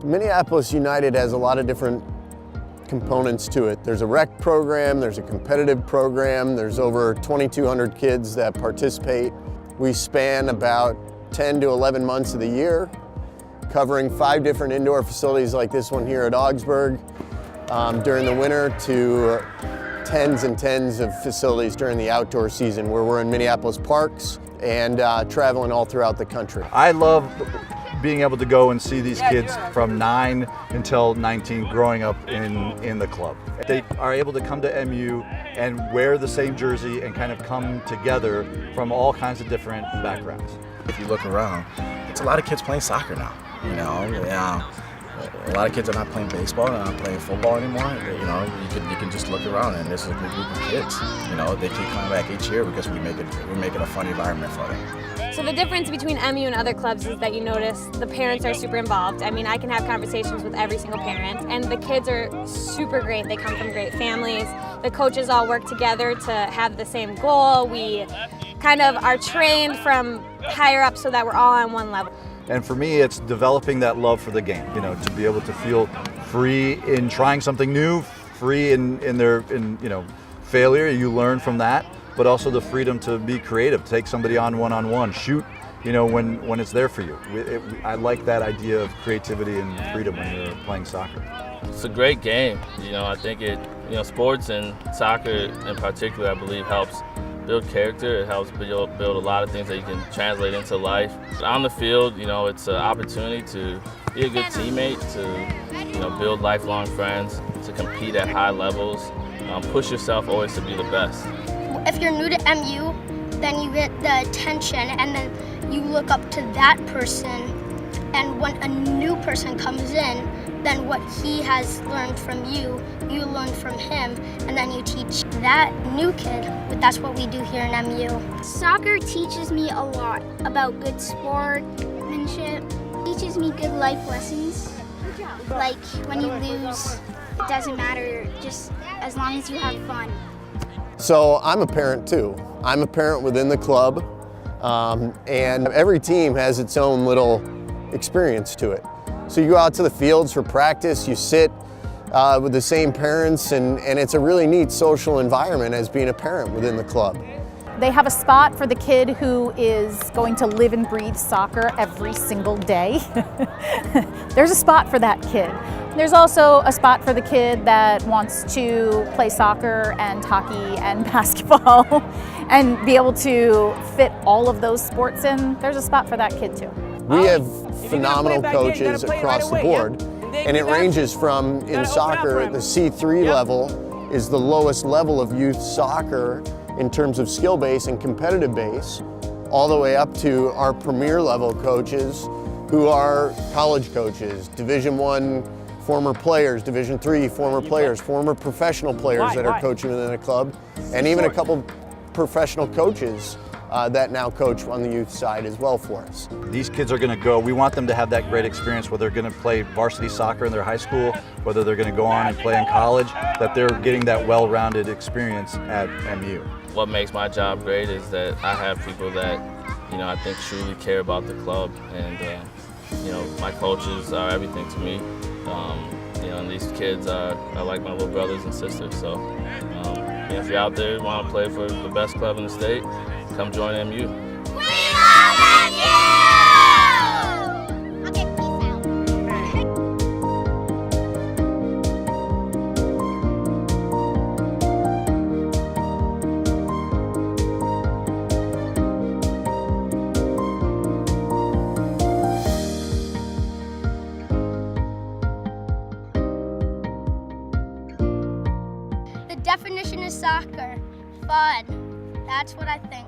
Minneapolis United has a lot of different components to it. There's a rec program, there's a competitive program, there's over 2,200 kids that participate. We span about 10 to 11 months of the year, covering 5 different indoor facilities like this one here at Augsburg during the winter, to tens and tens of facilities during the outdoor season, where we're in Minneapolis parks and traveling all throughout the country. I love being able to go and see these kids from 9 until 19 growing up in the club. They are able to come to MU and wear the same jersey and kind of come together from all kinds of different backgrounds. If you look around, it's a lot of kids playing soccer now. You know, a lot of kids are not playing baseball, they're not playing football anymore. You know, you can just look around and there's a good group of kids. You know, they keep coming back each year because we make it a fun environment for them. So the difference between MU and other clubs is that you notice the parents are super involved. I mean, I can have conversations with every single parent, and the kids are super great. They come from great families. The coaches all work together to have the same goal. We kind of are trained from higher up so that we're all on one level. And for me, it's developing that love for the game, you know, to be able to feel free in trying something new, free in failure, you learn from that, but also the freedom to be creative, take somebody on one-on-one, shoot, you know, when it's there for you. I like that idea of creativity and freedom when you're playing soccer. It's a great game. You know, I think sports and soccer in particular, I believe, helps build character. It helps build a lot of things that you can translate into life. On the field, you know, it's an opportunity to be a good teammate, to, you know, build lifelong friends, to compete at high levels, push yourself always to be the best. If you're new to MU, then you get the attention, and then you look up to that person, and when a new person comes in, then what he has learned from you, you learn from him, and then you teach that new kid. But that's what we do here in MU. Soccer teaches me a lot about good sportsmanship. It teaches me good life lessons. Like when you lose, it doesn't matter, just as long as you have fun. So I'm a parent too. I'm a parent within the club, and every team has its own little experience to it. So you go out to the fields for practice, you sit with the same parents, and it's a really neat social environment as being a parent within the club. They have a spot for the kid who is going to live and breathe soccer every single day. There's a spot for that kid. There's also a spot for the kid that wants to play soccer and hockey and basketball and be able to fit all of those sports in. There's a spot for that kid too. We have phenomenal coaches across the board, and it ranges from, in soccer, the C3 level is the lowest level of youth soccer in terms of skill base and competitive base, all the way up to our premier level coaches who are college coaches, Division I former players, Division III former players, former professional players that are coaching within a club, and even a couple professional coaches that now coach on the youth side as well for us. These kids are going to go, we want them to have that great experience, whether they're going to play varsity soccer in their high school, whether they're going to go on and play in college, that they're getting that well-rounded experience at MU. What makes my job great is that I have people that, you know, I think truly care about the club, and you know, my coaches are everything to me. You know, and these kids are like my little brothers and sisters. So if you're out there and want to play for the best club in the state, come join MU. We love MU! Okay, peace out. The definition is soccer, fun. That's what I think.